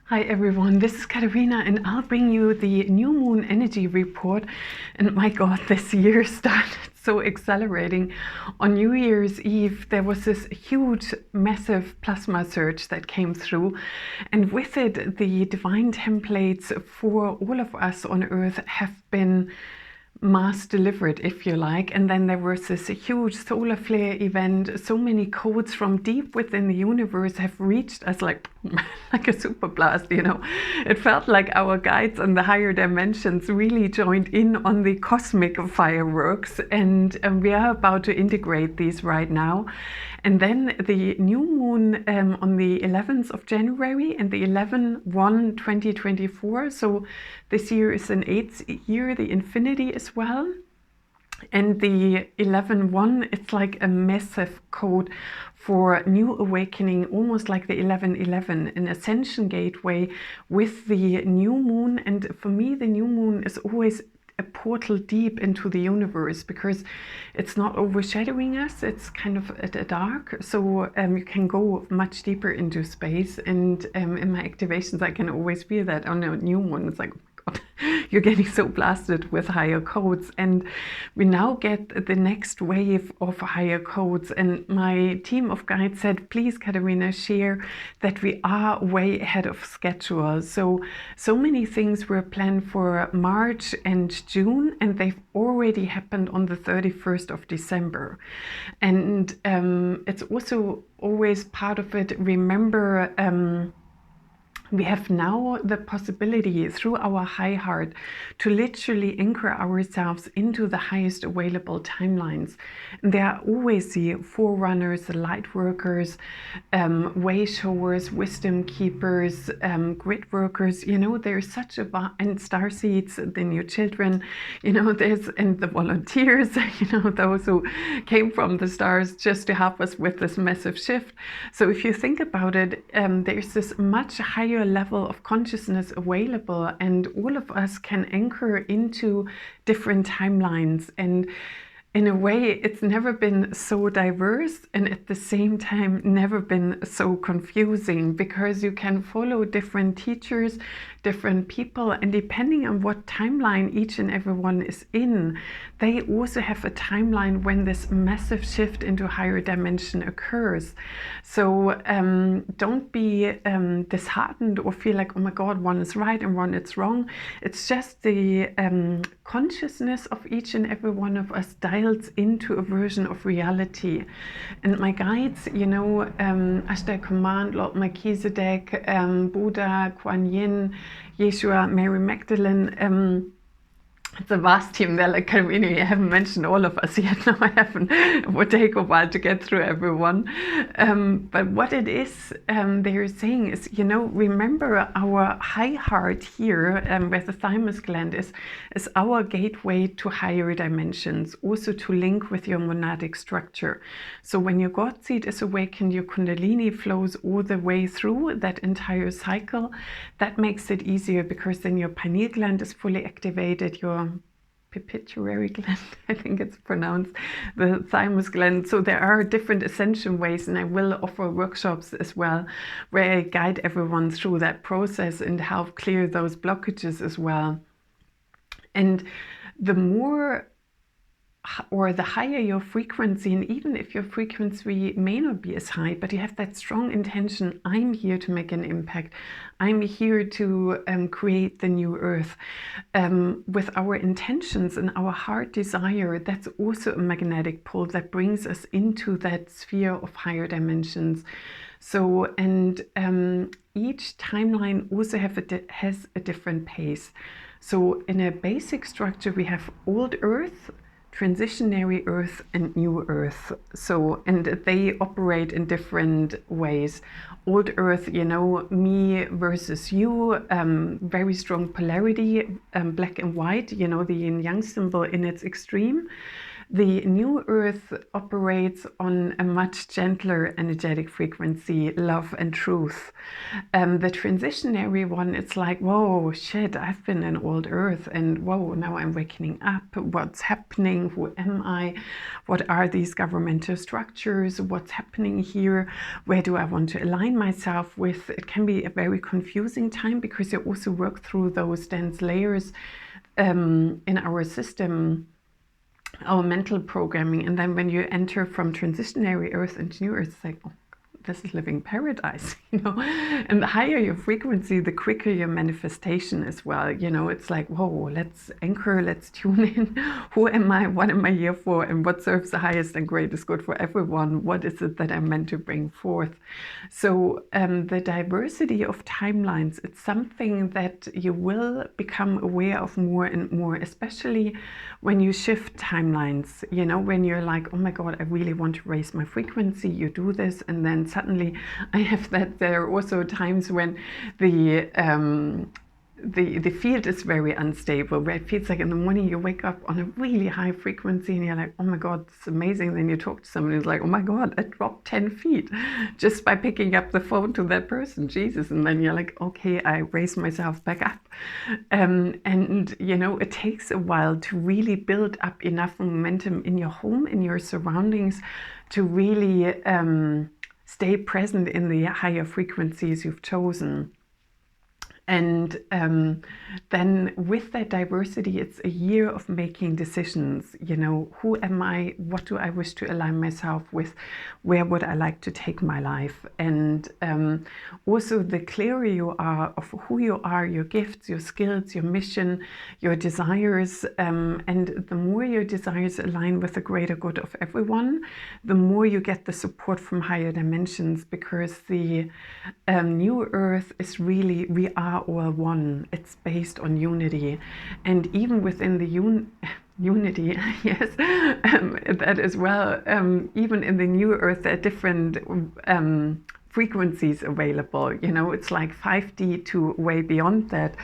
Hi everyone, this is Katerina and I'll bring you the new moon energy report. And my god, this year started so accelerating. On New Year's Eve there was this huge massive plasma surge that came through, and with it the divine templates for all of us on earth have been mass delivered, if you like. And then there was this huge solar flare event. So many codes from deep within the universe have reached us like a super blast, you know. It felt like our guides on the higher dimensions really joined in on the cosmic fireworks, and we are about to integrate these right now. And then the new moon on the 11th of January and the 11/1/2024. So this year is an 8th year, the infinity as well. And the 11/1, it's like a massive code for new awakening, almost like the 11/11, an ascension gateway with the new moon. And for me, the new moon is always a portal deep into the universe, because it's not overshadowing us, it's kind of at a dark, so you can go much deeper into space. And in my activations I can always feel that on a new moon. It's like, you're getting so blasted with higher codes, and we now get the next wave of higher codes. And my team of guides said, please Katerina, share that we are way ahead of schedule. So many things were planned for March and June, and they've already happened on the 31st of December. And it's also always part of it, remember, we have now the possibility through our high heart to literally anchor ourselves into the highest available timelines. And there are always the forerunners, the light workers, way showers, wisdom keepers, grid workers. You know, there's such a and star seeds, the new children, you know, there's, and the volunteers, you know, those who came from the stars just to help us with this massive shift. So if you think about it, there's this much higher level of consciousness available, and all of us can anchor into different timelines. And in a way, it's never been so diverse, and at the same time never been so confusing, because you can follow different teachers, different people, and depending on what timeline each and every one is in, they also have a timeline when this massive shift into higher dimension occurs. So don't be disheartened or feel like, oh my god, one is right and one is wrong. It's just the consciousness of each and every one of us dials into a version of reality. And my guides, you know, Ashtar Command, Lord Melchizedek, Buddha, Kuan Yin, Yeshua, Mary Magdalene, it's a vast team there, like Katerina, I haven't mentioned all of us yet. No, I haven't. It would take a while to get through everyone. But what it is they're saying is, you know, remember our high heart here, where the thymus gland is our gateway to higher dimensions, also to link with your monadic structure. So when your God seed is awakened, your Kundalini flows all the way through that entire cycle. That makes it easier, because then your pineal gland is fully activated, your pituitary gland, I think it's pronounced, the thymus gland. So there are different ascension ways, and I will offer workshops as well where I guide everyone through that process and help clear those blockages as well. And the more or the higher your frequency, and even if your frequency may not be as high, but you have that strong intention, I'm here to make an impact, I'm here to create the new earth, with our intentions and our heart desire, that's also a magnetic pull that brings us into that sphere of higher dimensions. So, and each timeline also has a different pace. So in a basic structure we have old earth, transitionary earth, and new earth. So, and they operate in different ways. Old earth, you know, me versus you, very strong polarity, black and white, you know, the yin yang symbol in its extreme. The new earth operates on a much gentler energetic frequency, love and truth. The transitionary one, it's like, whoa, shit, I've been in old earth, and whoa, now I'm waking up. What's happening? Who am I? What are these governmental structures? What's happening here? Where do I want to align myself with? It can be a very confusing time because you also work through those dense layers in our system, our mental programming. And then when you enter from transitionary earth into new earth, it's like, oh, this is living paradise, you know. And the higher your frequency, the quicker your manifestation as well, you know. It's like, whoa, let's anchor, let's tune in. Who am I? What am I here for? And what serves the highest and greatest good for everyone? What is it that I'm meant to bring forth? So the diversity of timelines, it's something that you will become aware of more and more, especially when you shift timelines, you know, when you're like, oh my God, I really want to raise my frequency, you do this, and then suddenly I have that. There are also times when the field is very unstable, where it feels like in the morning you wake up on a really high frequency and you're like, oh my God, it's amazing. Then you talk to somebody who's like, oh my God, I dropped 10 feet just by picking up the phone to that person, Jesus. And then you're like, okay, I raised myself back up. And, you know, it takes a while to really build up enough momentum in your home, in your surroundings, to really stay present in the higher frequencies you've chosen. And then with that diversity, it's a year of making decisions. You know, who am I? What do I wish to align myself with? Where would I like to take my life? And also the clearer you are of who you are, your gifts, your skills, your mission, your desires, and the more your desires align with the greater good of everyone, the more you get the support from higher dimensions, because the new earth is really, we are all one. It's based on unity. And even within the unity, yes, that as well, even in the new earth, there are different frequencies available. You know, it's like 5D to way beyond that.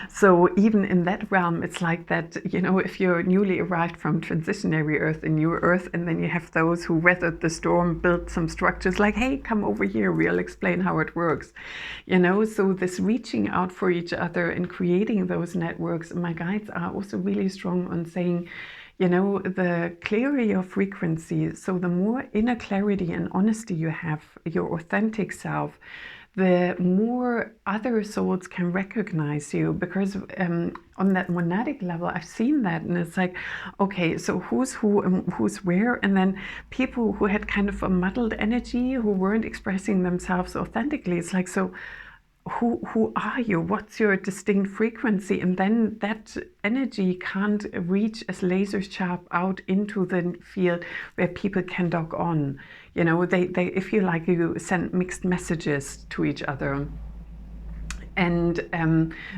So even in that realm, it's like that, you know, if you're newly arrived from transitionary earth and new earth, and then you have those who weathered the storm, built some structures like, hey, come over here, we'll explain how it works. You know, so this reaching out for each other and creating those networks, my guides are also really strong on saying, you know, the clearer your frequency, so the more inner clarity and honesty you have, your authentic self, the more other souls can recognize you. Because on that monadic level, I've seen that, and it's like, okay, so who's who and who's where? And then people who had kind of a muddled energy, who weren't expressing themselves authentically, it's like, so who are you? What's your distinct frequency? And then that energy can't reach as laser sharp out into the field where people can dock on. You know, they if you like, you send mixed messages to each other. And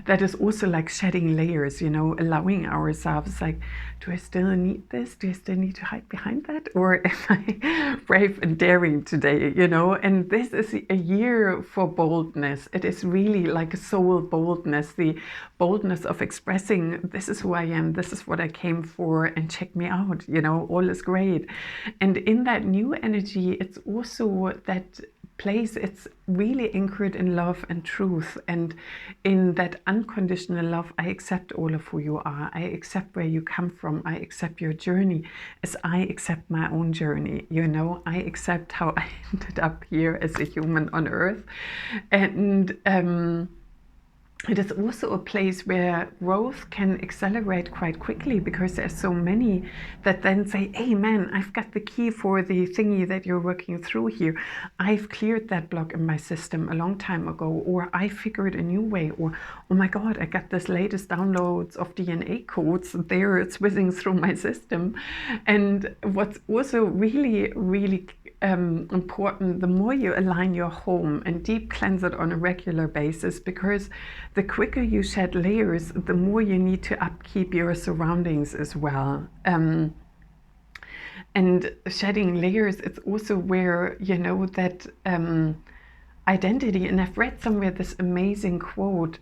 that is also like shedding layers, you know, allowing ourselves, like, do I still need this? Do I still need to hide behind that? Or am I brave and daring today, you know? And this is a year for boldness. It is really like a soul boldness, the boldness of expressing, this is who I am, this is what I came for, and check me out, you know, all is great. And in that new energy, it's also that place, it's really anchored in love and truth, and in that unconditional love. I accept all of who you are, I accept where you come from, I accept your journey as I accept my own journey, you know, I accept how I ended up here as a human on earth. And it is also a place where growth can accelerate quite quickly, because there's so many that then say, hey man, I've got the key for the thingy that you're working through here. I've cleared that block in my system a long time ago, or I figured a new way, or oh my God, I got this latest downloads of DNA codes there, it's whizzing through my system. And what's also really, really important, the more you align your home and deep cleanse it on a regular basis, because the quicker you shed layers, the more you need to upkeep your surroundings as well. And shedding layers, it's also where, you know, that identity, and I've read somewhere this amazing quote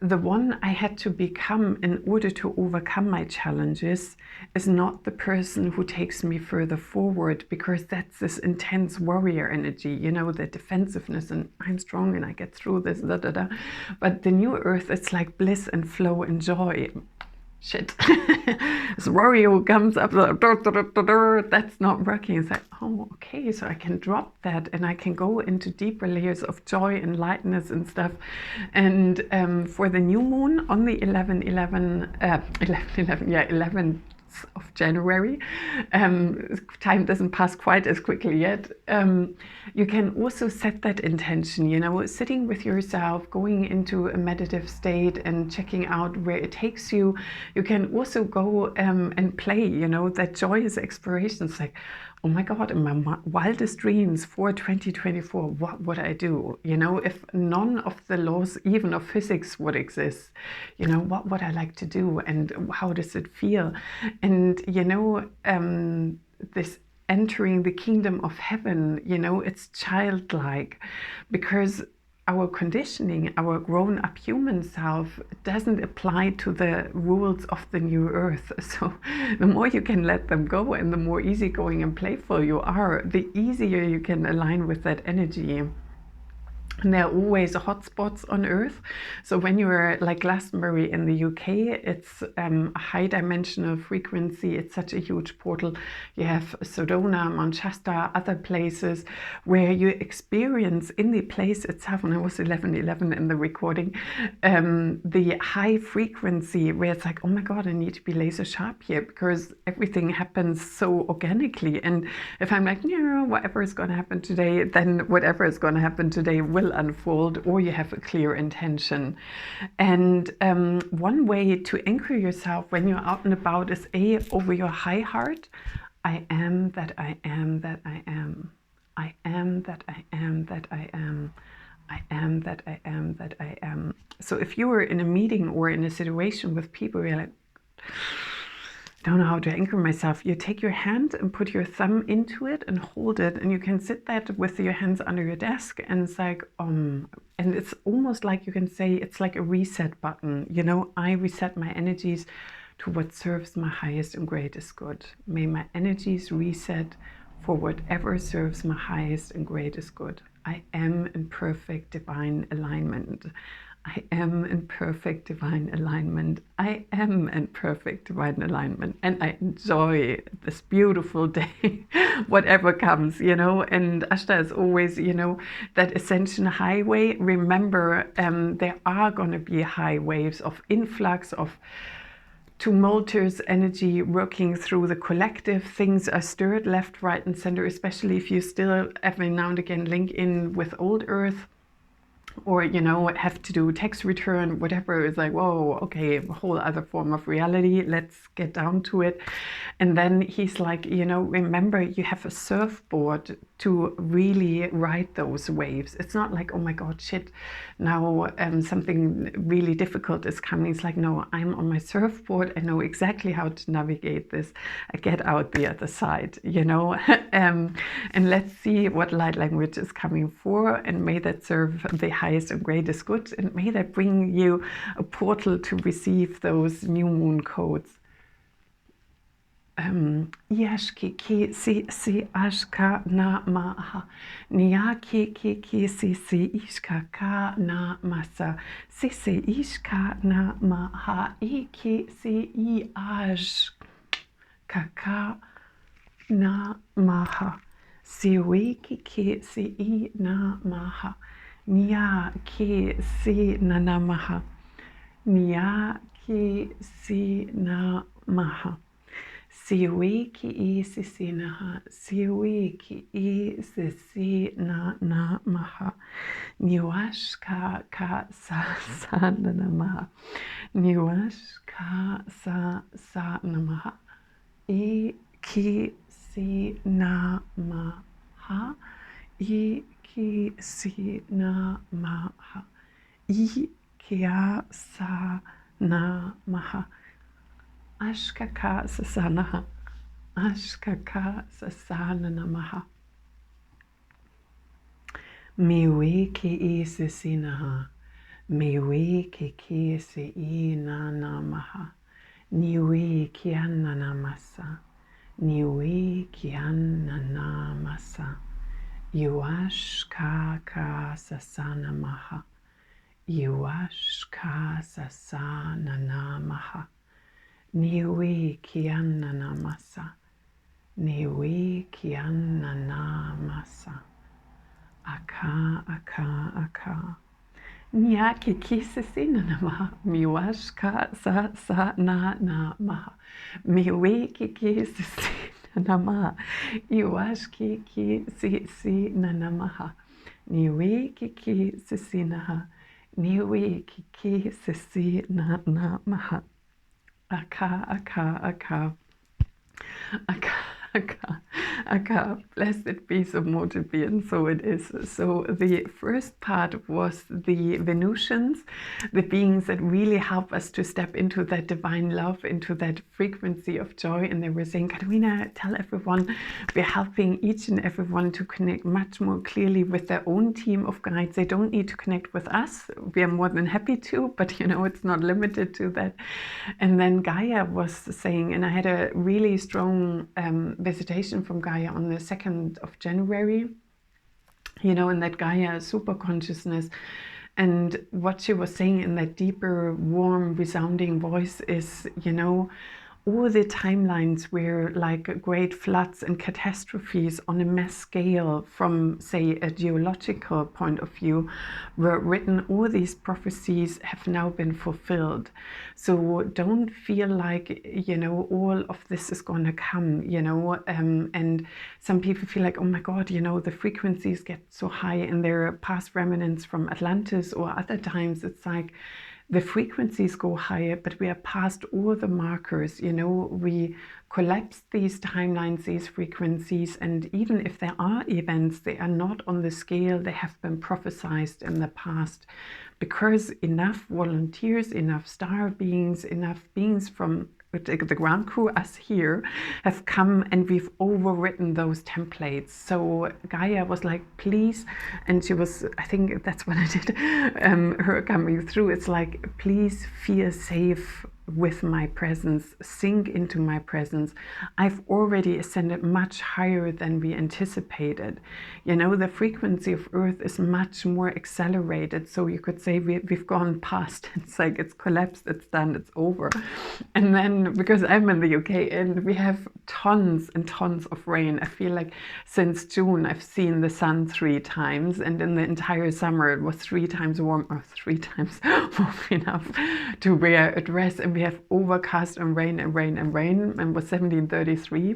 the one I had to become in order to overcome my challenges is not the person who takes me further forward, because that's this intense warrior energy, you know, the defensiveness and I'm strong and I get through this, da, da, da. But the new earth, it's like bliss and flow and joy. Shit. This warrior who comes up, that's not working. It's like, oh, okay, so I can drop that and I can go into deeper layers of joy and lightness and stuff. And for the new moon on the 11th of January, time doesn't pass quite as quickly yet. You can also set that intention, you know, sitting with yourself, going into a meditative state and checking out where it takes you. You can also go and play, you know, that joyous exploration. It's like, oh my God, in my wildest dreams for 2024, what would I do? You know, if none of the laws, even of physics, would exist, you know, what would I like to do and how does it feel? And, you know, this entering the kingdom of heaven, you know, it's childlike, because our conditioning, our grown-up human self doesn't apply to the rules of the new earth. So the more you can let them go and the more easygoing and playful you are, the easier you can align with that energy. And there are always hotspots on Earth. So when you're like Glastonbury in the UK, it's a high dimensional frequency. It's such a huge portal. You have Sedona, Mount Shasta, other places where you experience in the place itself, and it was 11:11 in the recording, the high frequency where it's like, oh my God, I need to be laser sharp here because everything happens so organically. And if I'm like, no, whatever is going to happen today, then whatever is going to happen today will unfold, or you have a clear intention. And one way to anchor yourself when you're out and about is over your high heart. I am that I am that I am. I am that I am that I am. I am that I am that I am. So if you were in a meeting or in a situation with people, you're like, don't know how to anchor myself. You take your hand and put your thumb into it and hold it, and you can sit that with your hands under your desk, and it's like, and it's almost like you can say it's like a reset button. You know, I reset my energies to what serves my highest and greatest good. May my energies reset for whatever serves my highest and greatest good. I am in perfect divine alignment. I am in perfect divine alignment. I am in perfect divine alignment. And I enjoy this beautiful day, whatever comes, you know. And Ashta is always, you know, that Ascension highway. Remember, there are going to be high waves of influx, of tumultuous energy working through the collective. Things are stirred left, right, and center, especially if you still every now and again link in with old Earth, or, you know, have to do tax return, whatever. It's like, whoa, okay, a whole other form of reality. Let's get down to it. And then he's like, you know, remember, you have a surfboard to really ride those waves. It's not like, oh my God, shit, now something really difficult is coming. It's like, no, I'm on my surfboard. I know exactly how to navigate this. I get out the other side, you know. And let's see what light language is coming for, and may that serve the highest and greatest good, and may that bring you a portal to receive those new moon codes. Yashki ki si ashka na maha niyaki ki si ishka ka na masa si ishka na maha iki si ashka na maha si wiki ki si na maha nia ki si na maha nia ki si na maha. Siwi ki I sisi naha, siwi ki I sisi na maha, niwash ka sa na maha, niwash ka sa na maha, I ki si na maha, I ki si na maha, I kia sa na maha. Ashkaka sasanaha, ashkaka sasana namaha. Miwi ki I sisinaha, Mewe keke se I nana maha. Niwe kiana namasa. Niwe kiana namasa. Yuash ka sasana maha. Yuash ka sasana namaha. Niwe kiana namasa. Niwe kiana namasa. Aka, aka, aka. Nyaki kisesina namaha. Miwashka sa na maha. Miwe kisesina namaha. Iwashki si na namaha. Niwe kisesina. Niwe kisesina namaha. Aka, aka, aka. Aka, blessed be so mote be, and so it is. So the first part was the Venusians, the beings that really help us to step into that divine love, into that frequency of joy. And they were saying, Katarina, tell everyone, we're helping each and everyone to connect much more clearly with their own team of guides. They don't need to connect with us. We are more than happy to, but you know, it's not limited to that. And then Gaia was saying, and I had a really strong visitation from Gaia on the 2nd of January, you know, in that Gaia super consciousness. And what she was saying in that deeper, warm, resounding voice is, you know, all the timelines where like great floods and catastrophes on a mass scale from, say, a geological point of view were written, all these prophecies have now been fulfilled. So don't feel like, you know, all of this is going to come, you know, and some people feel like, oh my God, you know, the frequencies get so high and there are past remnants from Atlantis or other times. It's like, the frequencies go higher, but we are past all the markers, you know, we collapsed these timelines, these frequencies, and even if there are events, they are not on the scale they have been prophesized in the past, because enough volunteers, enough star beings, enough beings from the ground crew, us here, have come and we've overwritten those templates. So Gaia was like, please, and she was, I think that's what I did, her coming through, it's like, please feel safe with my presence, sink into my presence. I've already ascended much higher than we anticipated. You know, the frequency of Earth is much more accelerated. So you could say we've gone past. It's like it's collapsed, it's done, it's over. And then because I'm in the UK and we have tons and tons of rain, I feel like since June I've seen the sun 3 times, and in the entire summer it was 3 times warm, or 3 times warm enough to wear a dress. And we have overcast and rain and rain and rain, and was 1733.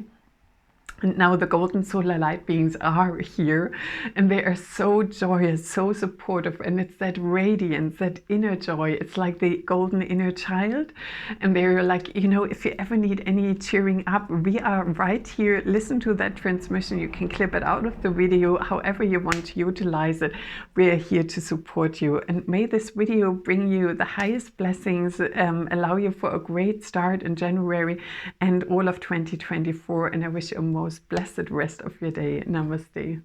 And now the golden solar light beings are here, and they are so joyous, so supportive, and it's that radiance, that inner joy. It's like the golden inner child, and they're like, you know, if you ever need any cheering up, we are right here. Listen to that transmission. You can clip it out of the video, however you want to utilize it. We are here to support you, and may this video bring you the highest blessings, allow you for a great start in January and all of 2024, and I wish you a most blessed rest of your day. Namaste.